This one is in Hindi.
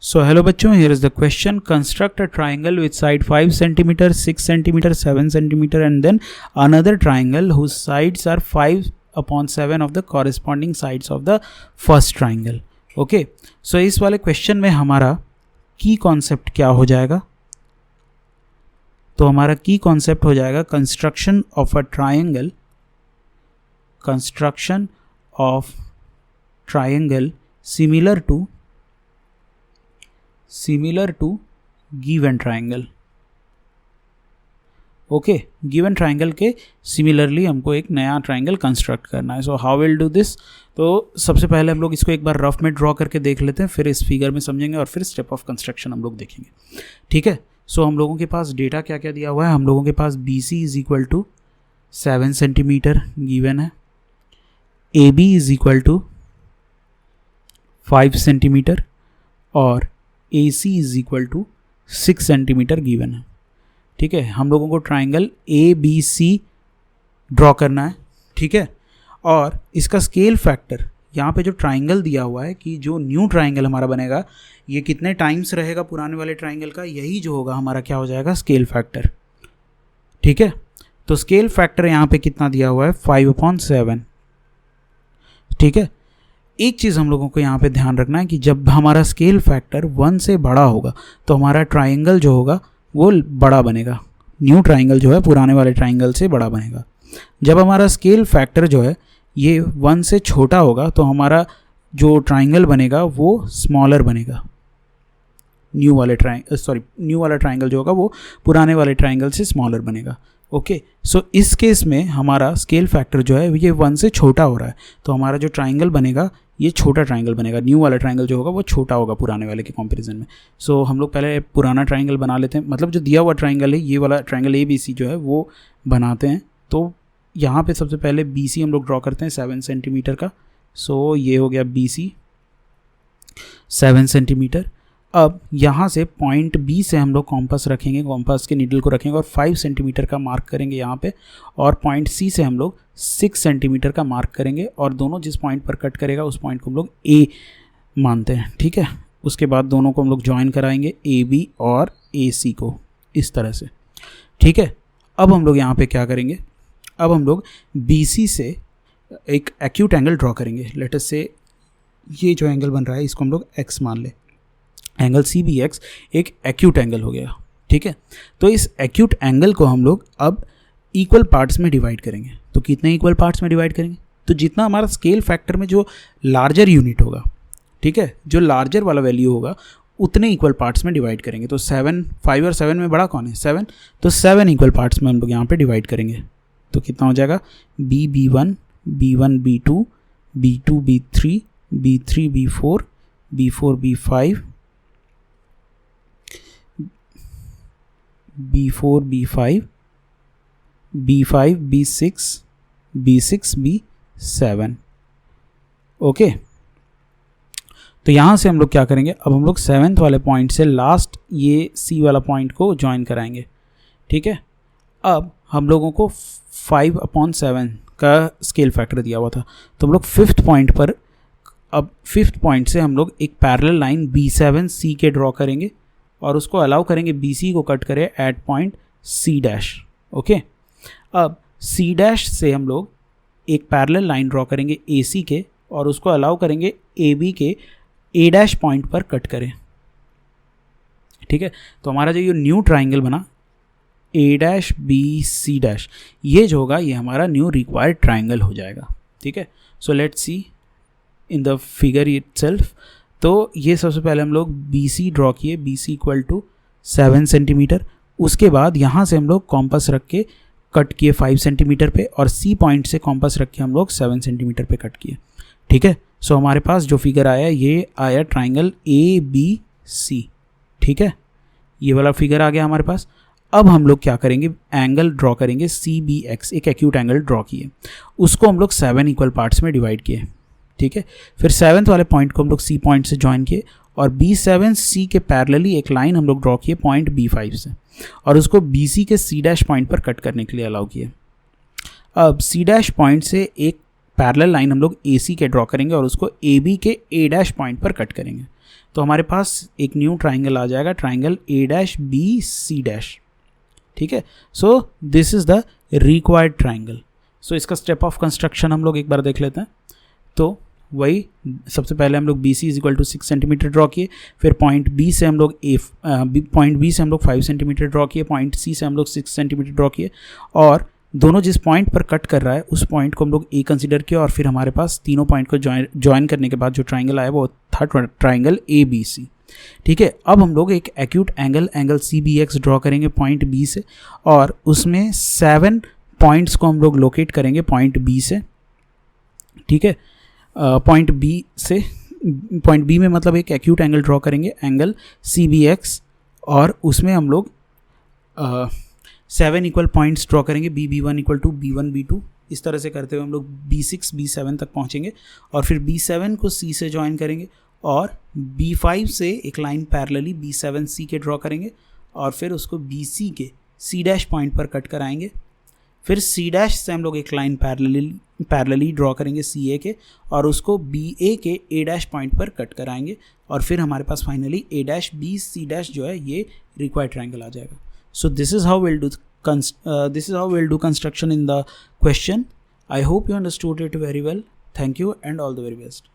So hello बच्चों, here is the question. Construct a triangle with side 5 cm, 6 cm, 7 cm and then another triangle whose sides are 5/7 of the corresponding sides of the first triangle. Okay, so इस वाले क्वेश्चन में हमारा की कॉन्सेप्ट क्या हो जाएगा? तो हमारा की कॉन्सेप्ट हो जाएगा construction of a triangle, construction of triangle similar to given triangle. Okay, given triangle के सिमिलरली हमको एक नया ट्राइंगल कंस्ट्रक्ट करना है. So how will do this? तो सबसे पहले हम लोग इसको एक बार रफ में ड्रॉ करके देख लेते हैं, फिर इस फिगर में समझेंगे और फिर स्टेप ऑफ कंस्ट्रक्शन हम लोग देखेंगे. ठीक है, सो हम लोगों के पास डेटा क्या क्या दिया हुआ है. हम लोगों के पास B C is equal to 7 centimetre given है, A B is equal to 5 centimetre और A C is equal to 6 centimetre given है. ठीक है, हम लोगों को triangle A B C draw करना है. ठीक है, और इसका स्केल फैक्टर यहाँ पे जो ट्राइंगल दिया हुआ है कि जो न्यू ट्राइंगल हमारा बनेगा ये कितने टाइम्स रहेगा पुराने वाले ट्राइंगल का, यही जो होगा हमारा क्या हो जाएगा, स्केल फैक्टर. ठीक है, तो स्केल फैक्टर यहाँ पे कितना दिया हुआ है, 5/7. ठीक है, एक चीज़ हम लोगों को यहाँ पे ध्यान रखना है कि जब हमारा स्केल फैक्टर 1 से बड़ा होगा तो हमारा ट्राइंगल जो होगा वो बड़ा बनेगा. न्यू ट्राइंगल जो है पुराने वाले ट्राइंगल से बड़ा बनेगा. जब हमारा स्केल फैक्टर जो है ये 1 से छोटा होगा तो हमारा जो ट्राइंगल बनेगा वो स्मॉलर बनेगा. न्यू वाला ट्राइंगल जो होगा वो पुराने वाले ट्राइंगल से स्मॉलर बनेगा. ओके, सो इस केस में हमारा स्केल फैक्टर जो है ये 1 से छोटा हो रहा है तो हमारा जो ट्राइंगल बनेगा ये छोटा ट्राइंगल बनेगा. न्यू वाला ट्राइंगल जो होगा वो छोटा होगा पुराने वाले के कंपैरिजन में. सो हम लोग पहले पुराना ट्राइंगल बना लेते हैं, मतलब जो दिया हुआ ट्राइंगल है ये वाला ट्राइंगल ए बी सी जो है वो बनाते हैं. तो यहाँ पे सबसे पहले बी सी हम लोग ड्रॉ करते हैं 7 सेंटीमीटर का. सो ये हो गया बी सी 7 सेंटीमीटर. अब यहाँ से पॉइंट बी से हम लोग कॉम्पास रखेंगे, कॉम्पास के नीडल को रखेंगे और 5 सेंटीमीटर का मार्क करेंगे यहाँ पे, और पॉइंट सी से हम लोग 6 सेंटीमीटर का मार्क करेंगे और दोनों जिस पॉइंट पर कट करेगा उस पॉइंट को हम लोग ए मानते हैं. ठीक है, उसके बाद दोनों को हम लोग ज्वाइन कराएंगे ए बी और ए सी को इस तरह से. ठीक है, अब हम लोग यहाँ पे क्या करेंगे, अब हम लोग बी सी से एक एक्यूट एंगल ड्रॉ करेंगे. लेट अस से ये जो एंगल बन रहा है इसको हम लोग एक्स मान ले, एंगल सी बी एक्स एक एक्यूट एंगल हो गया. ठीक है, तो इस एक्यूट एंगल को हम लोग अब इक्वल पार्ट्स में डिवाइड करेंगे. तो कितने इक्वल पार्ट्स में डिवाइड करेंगे, तो जितना हमारा स्केल फैक्टर में जो लार्जर यूनिट होगा, ठीक है, जो लार्जर वाला वैल्यू होगा उतने इक्वल पार्ट्स में डिवाइड करेंगे. तो 5 और 7 में बड़ा कौन है, 7. तो 7 इक्वल पार्ट्स में हम लोग यहाँ पे डिवाइड करेंगे. तो कितना हो जाएगा, B1 B1 B2 B2 B3 B3 B4 B4 B5 B4 B5 B5 B6 B6 B7. Okay, तो यहाँ से हम लोग क्या करेंगे, अब हम लोग 7th वाले पॉइंट से लास्ट ये C वाला पॉइंट को ज्वाइन कराएंगे. ठीक है, अब हम लोगों को 5/7 का स्केल फैक्टर दिया हुआ था तो हम लोग 5th पॉइंट पर, अब 5th पॉइंट से हम लोग एक पैरेलल लाइन B7 C के ड्रॉ करेंगे और उसको अलाउ करेंगे BC को कट करे at point C dash. Okay, अब C डैश से हम लोग एक पैरेलल लाइन ड्रॉ करेंगे AC के और उसको अलाउ करेंगे AB के A डैश पॉइंट पर कट करें. ठीक है, तो हमारा जो ये न्यू ट्राइंगल बना A dash B C dash, ये जो होगा ये हमारा न्यू रिक्वायर्ड ट्राइंगल हो जाएगा. ठीक है, so let's see in the figure itself. तो ये सबसे पहले हम लोग बी सी ड्रॉ किए, B C equal to 7 centimetre. उसके बाद यहाँ से हम लोग कॉम्पास रख के कट किए 5 सेंटीमीटर पे और सी पॉइंट से कॉम्पास रख के हम लोग 7 सेंटीमीटर पे कट किए. ठीक है, सो हमारे पास जो फिगर आया ये आया ट्राइंगल ए बी सी. ठीक है, ये वाला फिगर आ गया हमारे पास. अब हम लोग क्या करेंगे, एंगल ड्रॉ करेंगे सी बी एक्स, एक एक्यूट एंगल ड्रॉ किए, उसको हम लोग 7 इक्वल पार्ट्स में डिवाइड किए. ठीक है, फिर 7th वाले पॉइंट को हम लोग सी पॉइंट से ज्वाइन किए और B7 C के पैरेलली एक लाइन हम लोग ड्रॉ किए पॉइंट B5 से और उसको BC के C डैश पॉइंट पर कट करने के लिए अलाउ किए. अब C डैश पॉइंट से एक पैरेलल लाइन हम लोग AC के ड्रॉ करेंगे और उसको AB के A डैश पॉइंट पर कट करेंगे. तो हमारे पास एक न्यू ट्राइंगल आ जाएगा, triangle A dash B C dash, ठीक है। So this is the required triangle. So इसका स्टेप ऑफ कंस्ट्रक्शन हम लोग एक बार देख लेते हैं। तो वही सबसे पहले हम लोग B C is equal to 6 centimetre draw किए, फिर पॉइंट बी से हम लोग पॉइंट बी से हम लोग 5 सेंटीमीटर ड्रॉ किए, पॉइंट सी से हम लोग 6 सेंटीमीटर ड्रॉ किए, और दोनों जिस पॉइंट पर कट कर रहा है उस पॉइंट को हम लोग ए कंसिडर किया, और फिर हमारे पास तीनों पॉइंट को ज्वाइन करने के बाद जो ट्राइंगल आया वो था ट्राइंगल ए बी सी, ठीक है। अब हम लोग एक acute angle C B X draw करेंगे पॉइंट बी से, और उसमें 7 पॉइंट्स को हम लोग लोकेट करेंगे पॉइंट बी से, ठीक है। पॉइंट बी में मतलब एक एक्यूट एंगल ड्रॉ करेंगे, एंगल सी बी एक्स, और उसमें हम लोग 7 इक्वल पॉइंट्स ड्रॉ करेंगे, B1 equal to B1 B2, इस तरह से करते हुए हम लोग B6 B7 तक पहुंचेंगे, और फिर B7 को C से ज्वाइन करेंगे, और B5 से एक लाइन पैरेलली B7 C के ड्रॉ करेंगे, और फिर उसको BC के C डैश पॉइंट पर कट कराएंगे, फिर C डैश से हम लोग एक लाइन पैरेलली ड्रॉ करेंगे CA के, और उसको BA के A डैश पॉइंट पर कट कराएंगे, और फिर हमारे पास finally A dash B C dash जो है ये रिक्वायर्ड ट्रायंगल आ जाएगा। So this is how we'll do construction in the question. I hope you understood it very well. Thank you and all the very best.